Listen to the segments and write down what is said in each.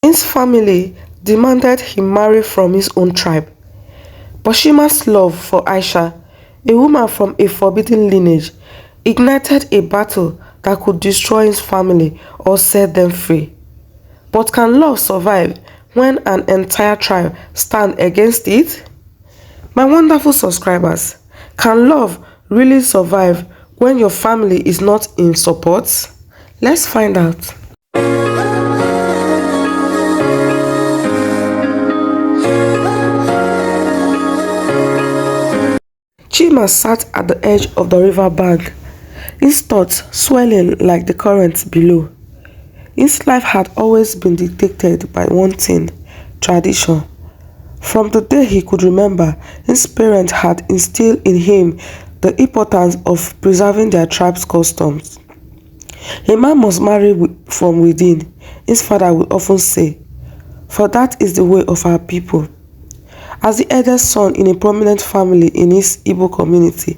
His family demanded he marry from his own tribe, but Chima's love for Aisha, a woman from a forbidden lineage, ignited a battle that could destroy his family or set them free. But can love survive when an entire tribe stand against it? My wonderful subscribers, can love really survive when your family is not in support? Let's find out. Chima sat at the edge of the river bank, his thoughts swelling like the currents below. His life had always been dictated by one thing: tradition. From the day he could remember, his parents had instilled in him the importance of preserving their tribe's customs. A man must marry from within, his father would often say, for that is the way of our people. As the eldest son in a prominent family in his Igbo community,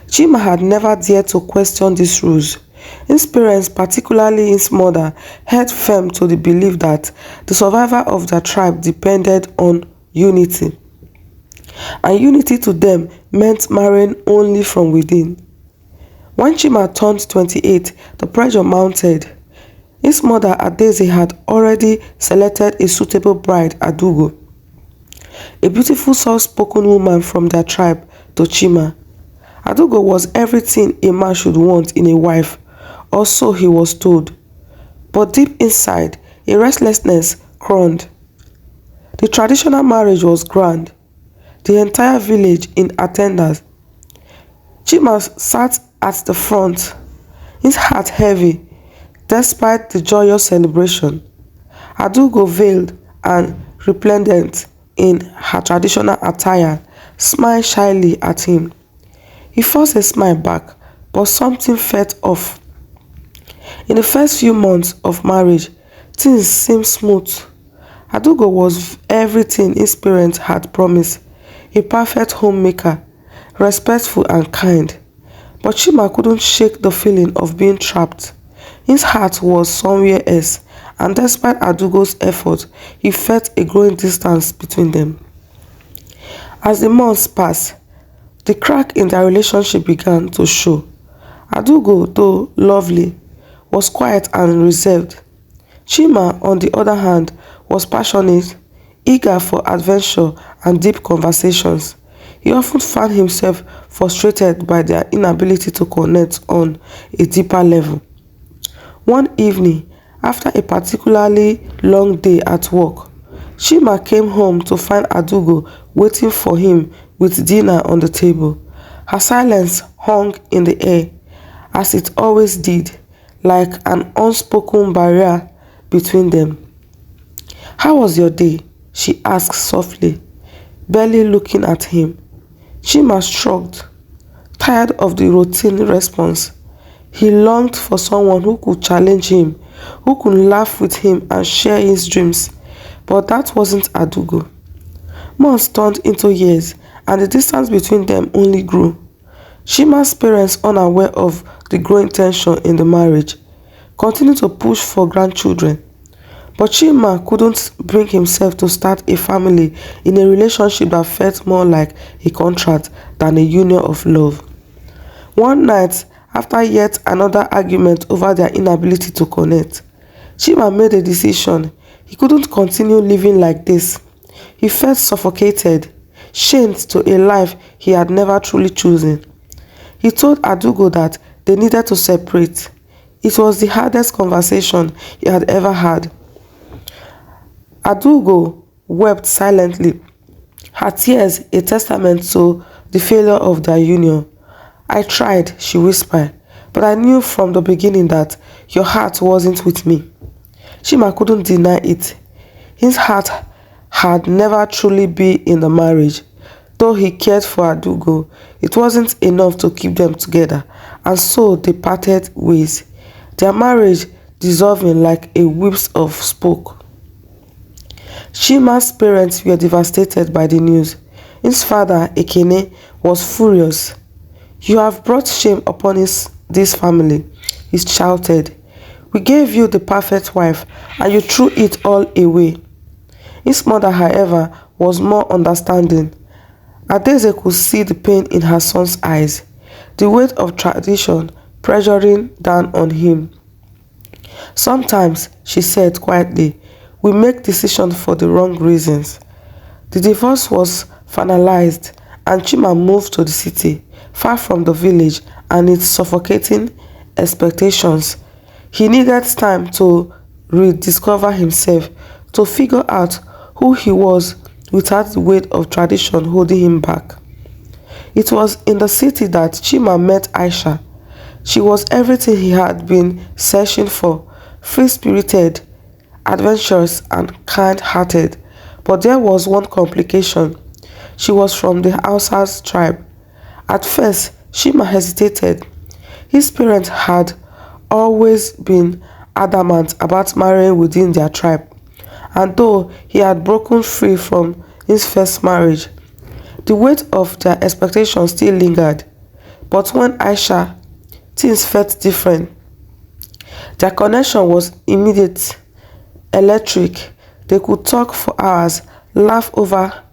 Chima had never dared to question these rules. His parents, particularly his mother, held firm to the belief that the survival of their tribe depended on unity. And unity to them meant marrying only from within. When Chima turned 28, the pressure mounted. His mother, Adaugo, had already selected a suitable bride, Adaugo, a beautiful soft-spoken woman from their tribe, to Chima. Adaugo was everything a man should want in a wife, or so he was told. But deep inside, a restlessness crowned. The traditional marriage was grand, the entire village in attendance. Chima sat at the front, his heart heavy, despite the joyous celebration. Adaugo, veiled and resplendent in her traditional attire, smiled shyly at him. He forced a smile back, but something felt off. In the first few months of marriage, things seemed smooth. Adaugo was everything his parents had promised: a perfect homemaker, respectful and kind. But Chima couldn't shake the feeling of being trapped. His heart was somewhere else, and despite Adaugo's effort, he felt a growing distance between them. As the months passed, the crack in their relationship began to show. Adaugo, though lovely, was quiet and reserved. Chima, on the other hand, was passionate, eager for adventure and deep conversations. He often found himself frustrated by their inability to connect on a deeper level. One evening, after a particularly long day at work, Chima came home to find Adaugo waiting for him with dinner on the table. Her silence hung in the air, as it always did, like an unspoken barrier between them. "How was your day?" she asked softly, barely looking at him. Chima shrugged, tired of the routine response. He longed for someone who could challenge him, who could laugh with him and share his dreams. But that wasn't Adaugo. Months turned into years, and the distance between them only grew. Chima's parents, unaware of the growing tension in the marriage, continued to push for grandchildren. But Chima couldn't bring himself to start a family in a relationship that felt more like a contract than a union of love. One night, after yet another argument over their inability to connect, Chima made a decision. He couldn't continue living like this. He felt suffocated, chained to a life he had never truly chosen. He told Adaugo that they needed to separate. It was the hardest conversation he had ever had. Adaugo wept silently, her tears a testament to the failure of their union. "I tried," she whispered, "but I knew from the beginning that your heart wasn't with me." Chima couldn't deny it. His heart had never truly been in the marriage. Though he cared for Adaugo, it wasn't enough to keep them together, and so they parted ways, their marriage dissolving like a wisp of smoke. Chima's parents were devastated by the news. His father, Ekene, was furious. "You have brought shame upon this family," he shouted. We gave you the perfect wife, and you threw it all away. His mother, however, was more understanding. Adeze could see the pain in her son's eyes, the weight of tradition pressuring down on him. Sometimes, she said quietly, we make decisions for the wrong reasons. The divorce was finalized, and Chima moved to the city, far from the village and its suffocating expectations. He needed time to rediscover himself, to figure out who he was without the weight of tradition holding him back. It was in the city that Chima met Aisha. She was everything he had been searching for: free-spirited, adventurous, and kind-hearted. But there was one complication. She was from the Hausa's tribe. At first, Chima hesitated. His parents had always been adamant about marrying within their tribe, and though he had broken free from his first marriage, the weight of their expectations still lingered. But when Aisha, things felt different. Their connection was immediate, electric. They could talk for hours, laugh over,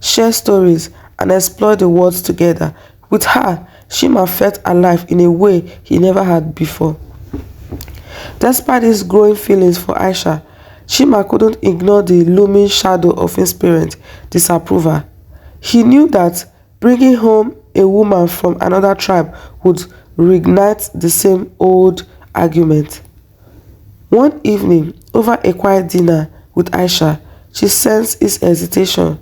share stories, and explore the world together. With her, Chima felt alive in a way he never had before. Despite his growing feelings for Aisha, Chima couldn't ignore the looming shadow of his parents' disapproval. He knew that bringing home a woman from another tribe would reignite the same old argument. One evening, over a quiet dinner with Aisha, she sensed his hesitation.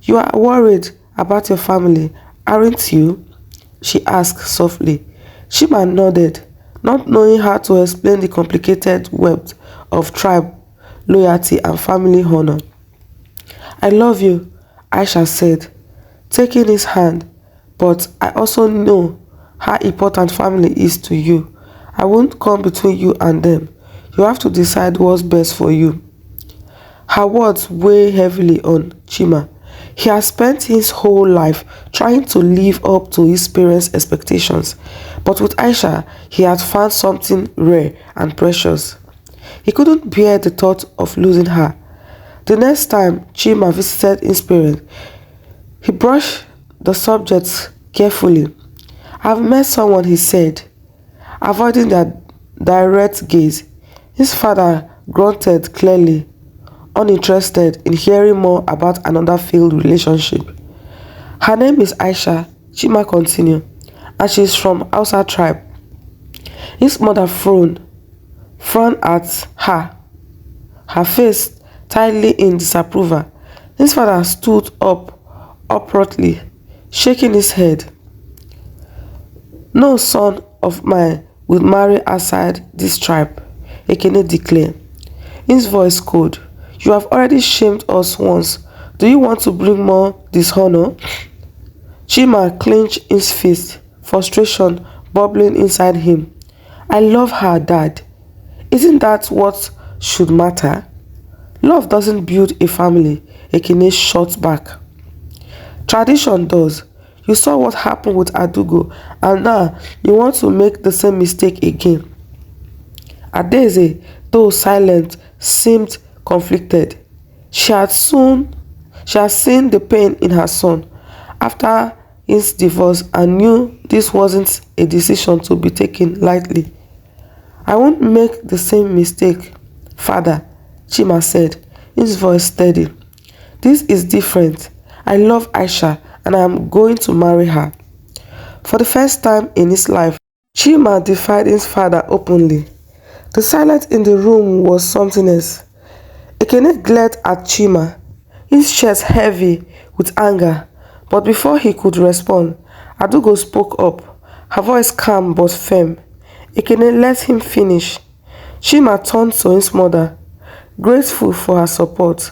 You are worried about your family, aren't you? She asked softly. Chima nodded, not knowing how to explain the complicated web of tribe loyalty and family honor. I love you, Aisha said, taking his hand, but I also know how important family is to you. I won't come between you and them. You have to decide what's best for you. Her words weigh heavily on Chima. He has spent his whole life trying to live up to his parents' expectations, but with Aisha, he had found something rare and precious. He couldn't bear the thought of losing her. The next time Chima visited his parents, he brushed the subject carefully. I've met someone, he said, avoiding their direct gaze. His father grunted clearly, uninterested in hearing more about another failed relationship. Her name is Aisha, Chima continued, and she is from Hausa tribe. His mother frowned at her, her face tightly in disapproval. His father stood up uprightly, shaking his head. No son of mine will marry outside this tribe, Ekene declared, his voice cold. You have already shamed us once. Do you want to bring more dishonor? Chima clenched his fist, frustration bubbling inside him. I love her, Dad. Isn't that what should matter? Love doesn't build a family, Ekene shot back. Tradition does. You saw what happened with Adaugo, and now you want to make the same mistake again. Adeze, though silent, seemed conflicted. She had seen the pain in her son after his divorce and knew this wasn't a decision to be taken lightly. I won't make the same mistake, Father, Chima said, his voice steady. This is different. I love Aisha and I am going to marry her. For the first time in his life, Chima defied his father openly. The silence in the room was something else. Ekene glared at Chima, his chest heavy with anger, but before he could respond, Adaugo spoke up, her voice calm but firm. Ekene let him finish. Chima turned to his mother, grateful for her support.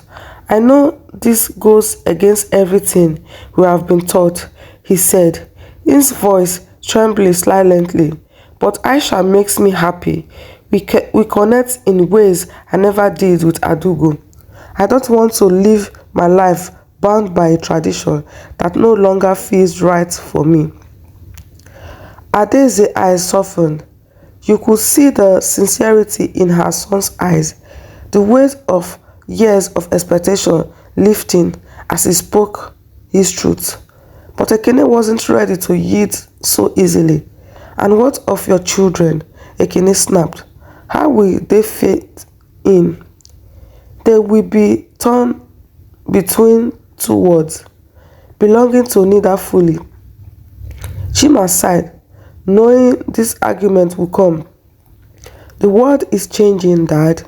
I know this goes against everything we have been taught, he said, his voice trembling silently, but Aisha makes me happy. We connect in ways I never did with Adaugo. I don't want to live my life bound by a tradition that no longer feels right for me. Adeze's eyes softened. You could see the sincerity in her son's eyes, the weight of years of expectation lifting as he spoke his truth. But Ekene wasn't ready to yield so easily. And what of your children? Ekene snapped. How will they fit in? They will be torn between two words, belonging to neither fully. Chima sighed, knowing this argument would come. The world is changing, Dad.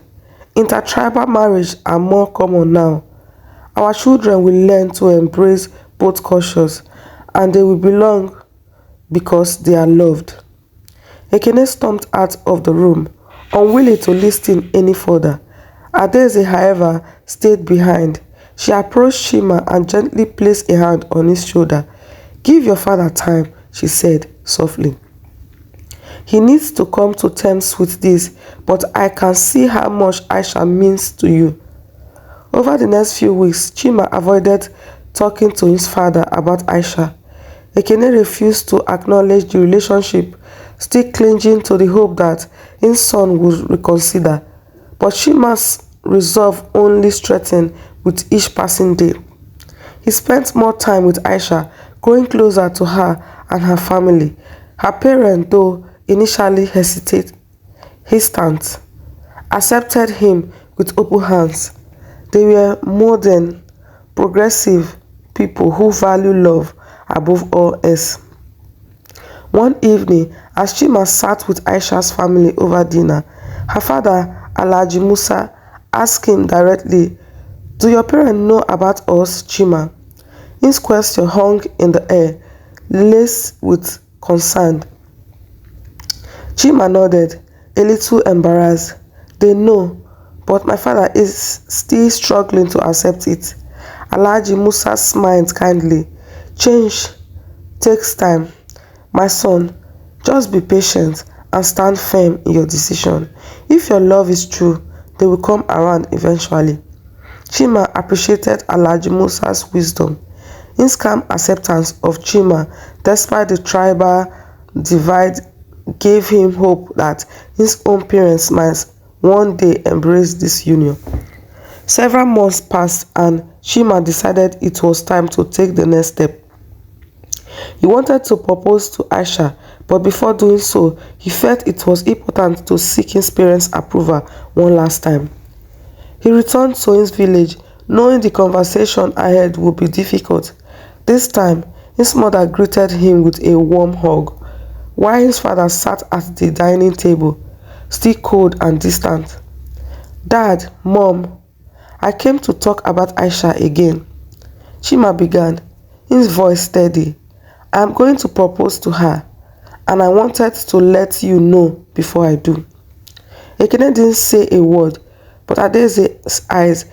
Intertribal marriage are more common now. Our children will learn to embrace both cultures and they will belong because they are loved. Ekene stormed out of the room, unwilling to listen any further. Adaeze, however, stayed behind. She approached Chima and gently placed a hand on his shoulder. Give your father time, she said softly. He needs to come to terms with this, but I can see how much Aisha means to you. Over the next few weeks, Chima avoided talking to his father about Aisha. Ekene refused to acknowledge the relationship, still clinging to the hope that his son would reconsider. But Chima's resolve only strengthened with each passing day. He spent more time with Aisha, growing closer to her and her family. Her parents, though initially hesitant, accepted him with open hands. They were modern, progressive people who value love above all else. One evening, as Chima sat with Aisha's family over dinner, her father, Alhaji Musa, asked him directly, Do your parents know about us, Chima? His question hung in the air, laced with concern. Chima nodded, a little embarrassed. They know, but my father is still struggling to accept it. Alhaji Musa smiled kindly. Change takes time. My son, just be patient and stand firm in your decision. If your love is true, they will come around eventually. Chima appreciated Alhaji Musa's wisdom. His calm acceptance of Chima, despite the tribal divide, gave him hope that his own parents might one day embrace this union. Several months passed and Chima decided it was time to take the next step. He wanted to propose to Aisha, but before doing so, he felt it was important to seek his parents' approval one last time. He returned to his village, knowing the conversation ahead would be difficult. This time, his mother greeted him with a warm hug, while his father sat at the dining table, still cold and distant. Dad, Mom, I came to talk about Aisha again. Chima began, his voice steady. I am going to propose to her, and I wanted to let you know before I do. Ekene didn't say a word, but Adeze's eyes